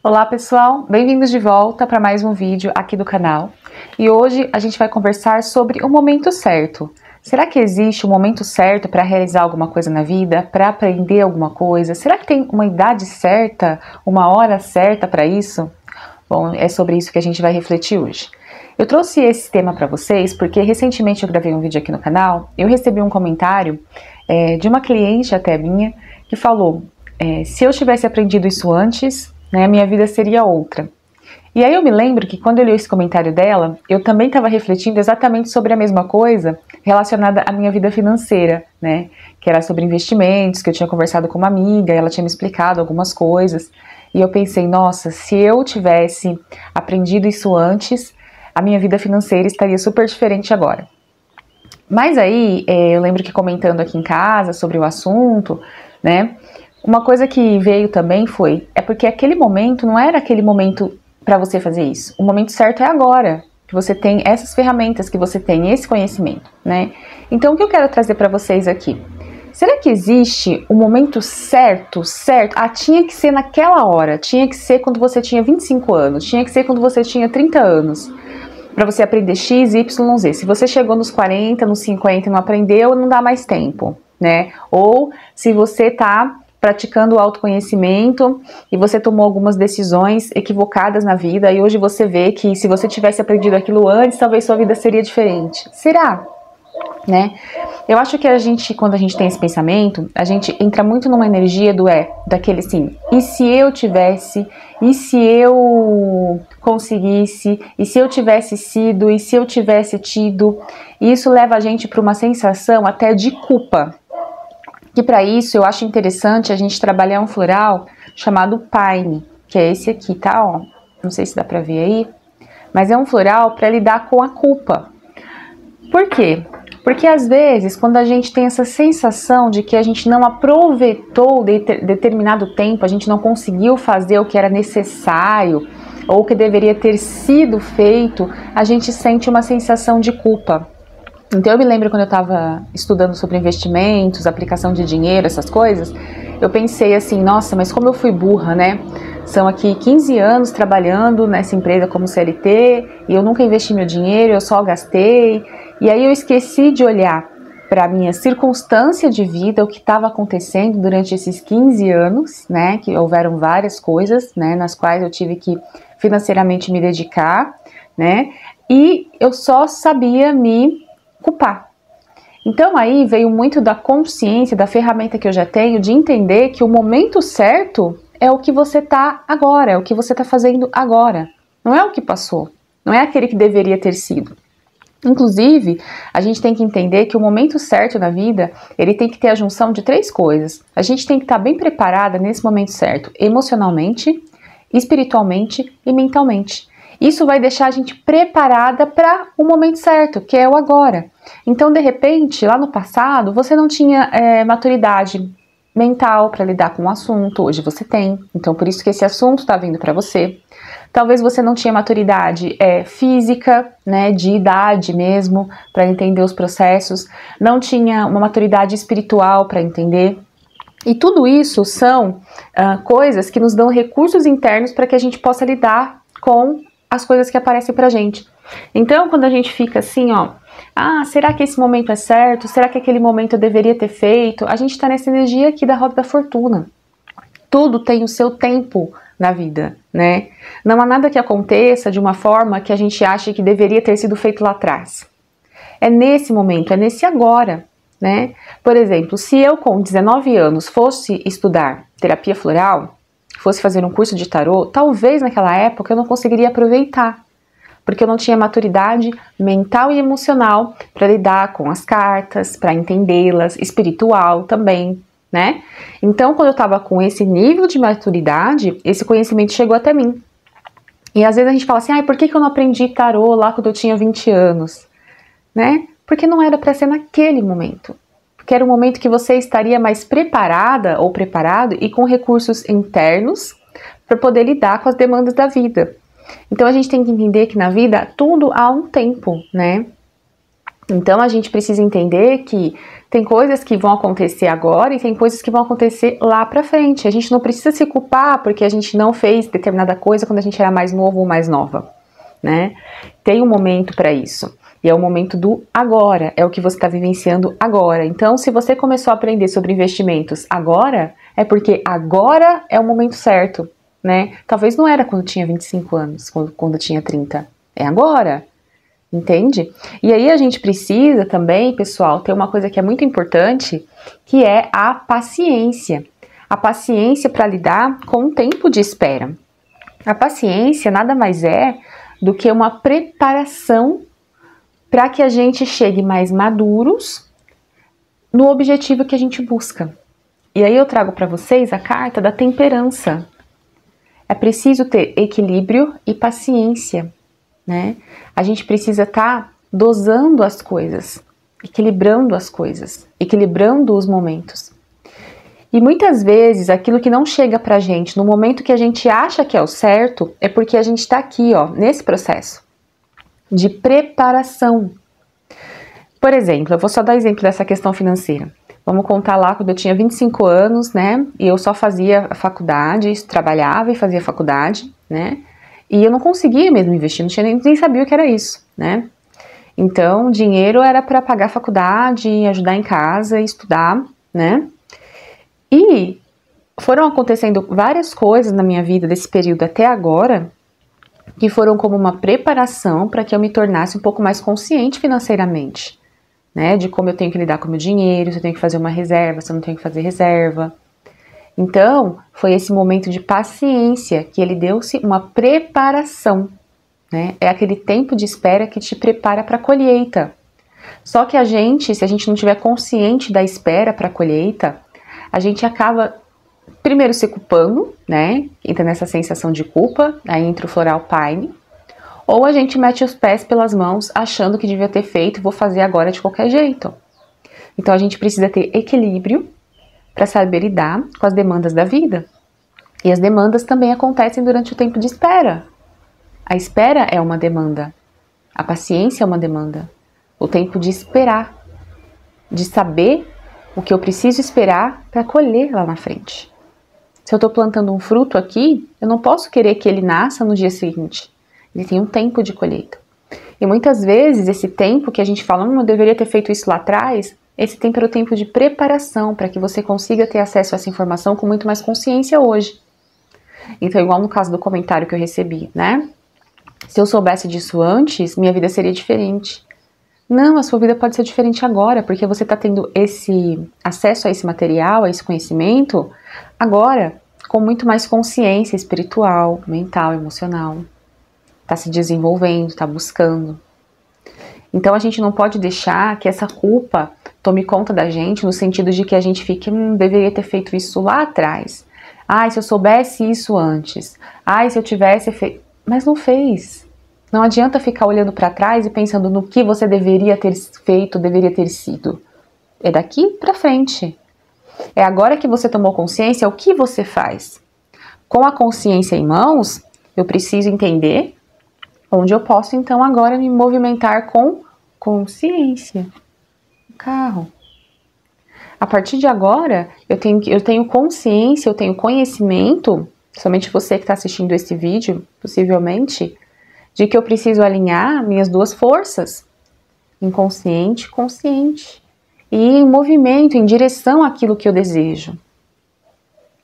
Olá pessoal, bem-vindos de volta para mais um vídeo aqui do canal. E hoje a gente vai conversar sobre o momento certo. Será que existe um momento certo para realizar alguma coisa na vida, para aprender alguma coisa? Será que tem uma idade certa, uma hora certa para isso? Bom, é sobre isso que a gente vai refletir hoje. Eu trouxe esse tema para vocês porque recentemente eu gravei um vídeo aqui no canal, eu recebi um comentário de uma cliente até minha, que falou, se eu tivesse aprendido isso antes, né, minha vida seria outra. E aí eu me lembro que quando eu li esse comentário dela, eu também estava refletindo exatamente sobre a mesma coisa relacionada à minha vida financeira, né, que era sobre investimentos, que eu tinha conversado com uma amiga, ela tinha me explicado algumas coisas, e eu pensei, nossa, se eu tivesse aprendido isso antes, a minha vida financeira estaria super diferente agora. Mas aí, eu lembro que comentando aqui em casa sobre o assunto, né, uma coisa que veio também foi, porque aquele momento não era aquele momento para você fazer isso. O momento certo é agora, que você tem essas ferramentas, que você tem esse conhecimento, né? Então, o que eu quero trazer para vocês aqui? Será que existe um momento certo? Ah, tinha que ser naquela hora, tinha que ser quando você tinha 25 anos, tinha que ser quando você tinha 30 anos, para você aprender X, Y, Z. Se você chegou nos 40, nos 50 e não aprendeu, não dá mais tempo, né? Ou se você tá praticando o autoconhecimento e você tomou algumas decisões equivocadas na vida e hoje você vê que se você tivesse aprendido aquilo antes, talvez sua vida seria diferente. Será? Né? Eu acho que quando a gente tem esse pensamento, a gente entra muito numa energia daquele assim, e se eu tivesse, e se eu conseguisse, e se eu tivesse sido, e se eu tivesse tido, e isso leva a gente para uma sensação até de culpa. E para isso eu acho interessante a gente trabalhar um floral chamado Pine, que é esse aqui, tá? Ó, não sei se dá para ver aí, mas é um floral para lidar com a culpa. Por quê? Porque às vezes, quando a gente tem essa sensação de que a gente não aproveitou determinado tempo, a gente não conseguiu fazer o que era necessário ou o que deveria ter sido feito, a gente sente uma sensação de culpa. Então eu me lembro quando eu estava estudando sobre investimentos, aplicação de dinheiro, essas coisas, eu pensei assim, nossa, mas como eu fui burra, né? São aqui 15 anos trabalhando nessa empresa como CLT e eu nunca investi meu dinheiro, eu só gastei. E aí eu esqueci de olhar para a minha circunstância de vida, o que estava acontecendo durante esses 15 anos, né? Que houveram várias coisas, né? Nas quais eu tive que financeiramente me dedicar, né? E eu só sabia me culpar. Então aí veio muito da consciência, da ferramenta que eu já tenho, de entender que o momento certo é o que você tá agora, é o que você tá fazendo agora. Não é o que passou, não é aquele que deveria ter sido. Inclusive, a gente tem que entender que o momento certo na vida, ele tem que ter a junção de 3 coisas. A gente tem que estar bem preparada nesse momento certo, emocionalmente, espiritualmente e mentalmente. Isso vai deixar a gente preparada para o momento certo, que é o agora. Então, de repente, lá no passado, você não tinha maturidade mental para lidar com o assunto, hoje você tem. Então, por isso que esse assunto está vindo para você. Talvez você não tinha maturidade física, né, de idade mesmo, para entender os processos. Não tinha uma maturidade espiritual para entender. E tudo isso são coisas que nos dão recursos internos para que a gente possa lidar com as coisas que aparecem pra gente. Então, quando a gente fica assim, ó, será que esse momento é certo? Será que aquele momento eu deveria ter feito? A gente tá nessa energia aqui da roda da fortuna. Tudo tem o seu tempo na vida, né? Não há nada que aconteça de uma forma que a gente ache que deveria ter sido feito lá atrás. É nesse momento, é nesse agora, né? Por exemplo, se eu com 19 anos fosse estudar terapia floral, fosse fazer um curso de tarô, talvez naquela época eu não conseguiria aproveitar, porque eu não tinha maturidade mental e emocional para lidar com as cartas, para entendê-las, espiritual também, né? Então, quando eu estava com esse nível de maturidade, esse conhecimento chegou até mim. E às vezes a gente fala assim, por que eu não aprendi tarô lá quando eu tinha 20 anos? Né? Porque não era para ser naquele momento. Que era um momento que você estaria mais preparada ou preparado e com recursos internos para poder lidar com as demandas da vida. Então a gente tem que entender que na vida tudo há um tempo, né? Então a gente precisa entender que Tem coisas que vão acontecer agora e tem coisas que vão acontecer lá pra frente. A gente não precisa se culpar porque a gente não fez determinada coisa quando a gente era mais novo ou mais nova, né? Tem um momento pra isso. E é o momento do agora, é o que você está vivenciando agora. Então, se você começou a aprender sobre investimentos agora, é porque agora é o momento certo, né? Talvez não era quando tinha 25 anos, quando tinha 30. É agora. Entende? E aí a gente precisa também, pessoal, ter uma coisa que é muito importante, que é a paciência. A paciência para lidar com o tempo de espera. A paciência nada mais é do que uma preparação para que a gente chegue mais maduros no objetivo que a gente busca. E aí eu trago para vocês a carta da temperança. É preciso ter equilíbrio e paciência, né? A gente precisa estar dosando as coisas, equilibrando as coisas, equilibrando os momentos. E muitas vezes aquilo que não chega pra gente no momento que a gente acha que é o certo é porque a gente está aqui, ó, nesse processo de preparação. Por exemplo, eu vou só dar exemplo dessa questão financeira. Vamos contar lá quando eu tinha 25 anos, né? E eu só fazia faculdade, trabalhava e fazia faculdade, né? E eu não conseguia mesmo investir, não tinha nem sabia o que era isso, né? Então, dinheiro era para pagar a faculdade, ajudar em casa, estudar, né? E foram acontecendo várias coisas na minha vida desse período até agora, que foram como uma preparação para que eu me tornasse um pouco mais consciente financeiramente, né? De como eu tenho que lidar com o meu dinheiro, se eu tenho que fazer uma reserva, se eu não tenho que fazer reserva. Então, foi esse momento de paciência que ele deu-se uma preparação, né? É aquele tempo de espera que te prepara para a colheita. Só que a gente, se a gente não estiver consciente da espera para a colheita, a gente acaba primeiro se culpando, né? Entra nessa sensação de culpa, aí entra o floral pine, ou a gente mete os pés pelas mãos achando que devia ter feito e vou fazer agora de qualquer jeito. Então a gente precisa ter equilíbrio para saber lidar com as demandas da vida. E as demandas também acontecem durante o tempo de espera. A espera é uma demanda. A paciência é uma demanda. O tempo de esperar, de saber o que eu preciso esperar para colher lá na frente. Se eu estou plantando um fruto aqui, eu não posso querer que ele nasça no dia seguinte. Ele tem um tempo de colheita. E muitas vezes esse tempo que a gente fala, eu deveria ter feito isso lá atrás, esse tempo era o tempo de preparação para que você consiga ter acesso a essa informação com muito mais consciência hoje. Então, igual no caso do comentário que eu recebi, né? Se eu soubesse disso antes, minha vida seria diferente. Não, a sua vida pode ser diferente agora, porque você está tendo esse acesso a esse material, a esse conhecimento, agora, com muito mais consciência espiritual, mental, emocional. Está se desenvolvendo, está buscando. Então a gente não pode deixar que essa culpa tome conta da gente, no sentido de que a gente fique, deveria ter feito isso lá atrás. Ai, se eu soubesse isso antes. Ai, se eu tivesse feito... Mas não fez. Não adianta ficar olhando para trás e pensando no que você deveria ter feito, deveria ter sido. É daqui para frente. É agora que você tomou consciência, o que você faz? Com a consciência em mãos, eu preciso entender onde eu posso, então, agora me movimentar com consciência. O carro. A partir de agora, eu tenho consciência, eu tenho conhecimento, somente você que está assistindo esse vídeo, possivelmente, de que eu preciso alinhar minhas duas forças, inconsciente e consciente, e em movimento, em direção àquilo que eu desejo.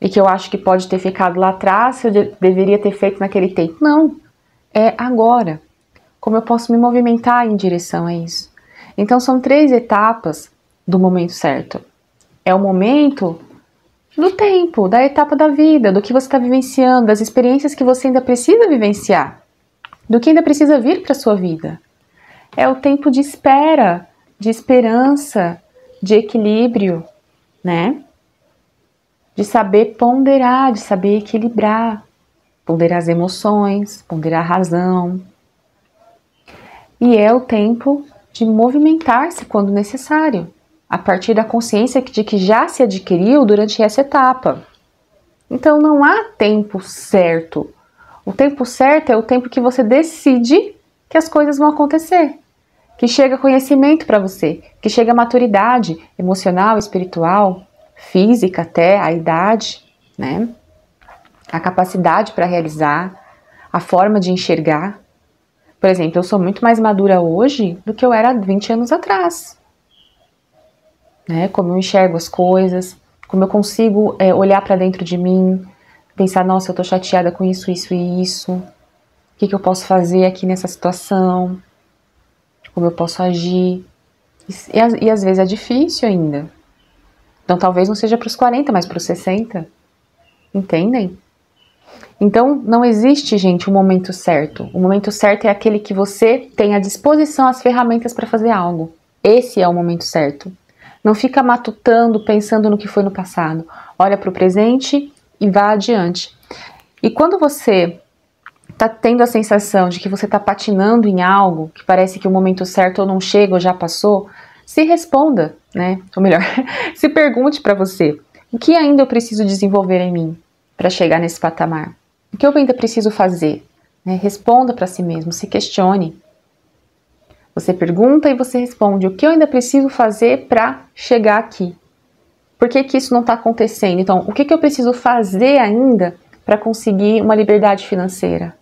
E que eu acho que pode ter ficado lá atrás, eu deveria ter feito naquele tempo. Não, é agora. Como eu posso me movimentar em direção a isso? Então são 3 etapas do momento certo. É o momento do tempo, da etapa da vida, do que você está vivenciando, das experiências que você ainda precisa vivenciar, do que ainda precisa vir para a sua vida. É o tempo de espera, de esperança, de equilíbrio, né? De saber ponderar, de saber equilibrar, ponderar as emoções, ponderar a razão. E é o tempo de movimentar-se quando necessário, a partir da consciência de que já se adquiriu durante essa etapa. Então não há tempo certo. O tempo certo é o tempo que você decide que as coisas vão acontecer, que chega conhecimento para você, que chega maturidade emocional, espiritual, física até, a idade, né? A capacidade para realizar, a forma de enxergar. Por exemplo, eu sou muito mais madura hoje do que eu era 20 anos atrás. Né? Como eu enxergo as coisas, como eu consigo olhar para dentro de mim, pensar, nossa, eu tô chateada com isso, isso e isso. O que eu posso fazer aqui nessa situação? Como eu posso agir? E às vezes é difícil ainda. Então talvez não seja para os 40, mas para os 60. Entendem? Então não existe, gente, um momento certo. O momento certo é aquele que você tem à disposição as ferramentas para fazer algo. Esse é o momento certo. Não fica matutando, pensando no que foi no passado. Olha para o presente e vá adiante. E quando você está tendo a sensação de que você está patinando em algo, que parece que o momento certo ou não chega ou já passou, se responda, né? Ou melhor, se pergunte para você, o que ainda eu preciso desenvolver em mim para chegar nesse patamar? O que eu ainda preciso fazer? Né? Responda para si mesmo, se questione. Você pergunta e você responde, o que eu ainda preciso fazer para chegar aqui? Por que que isso não está acontecendo? Então, o que que eu preciso fazer ainda para conseguir uma liberdade financeira?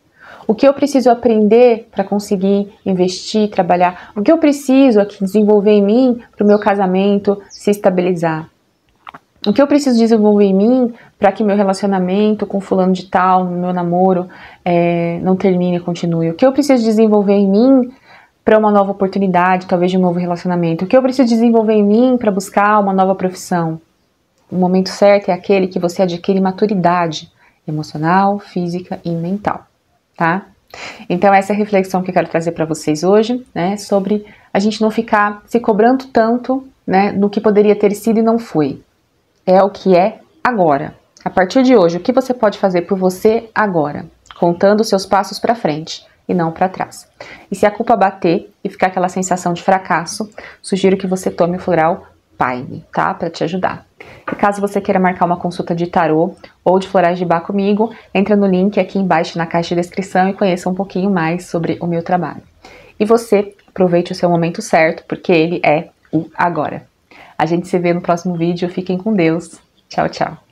O que eu preciso aprender para conseguir investir, trabalhar? O que eu preciso aqui desenvolver em mim para o meu casamento se estabilizar? O que eu preciso desenvolver em mim para que meu relacionamento com fulano de tal, meu namoro, não termine e continue? O que eu preciso desenvolver em mim para uma nova oportunidade, talvez de um novo relacionamento? O que eu preciso desenvolver em mim para buscar uma nova profissão? O momento certo é aquele que você adquire maturidade emocional, física e mental, tá? Então essa é a reflexão que eu quero trazer para vocês hoje, né, sobre a gente não ficar se cobrando tanto, né, do que poderia ter sido e não foi. É o que é agora. A partir de hoje, o que você pode fazer por você agora, contando os seus passos para frente e não para trás. E se a culpa bater e ficar aquela sensação de fracasso, sugiro que você tome o floral Paine, tá? Para te ajudar. E caso você queira marcar uma consulta de tarô ou de florais de Bach comigo, entra no link aqui embaixo na caixa de descrição e conheça um pouquinho mais sobre o meu trabalho. E você, aproveite o seu momento certo, porque ele é o agora. A gente se vê no próximo vídeo. Fiquem com Deus. Tchau, tchau.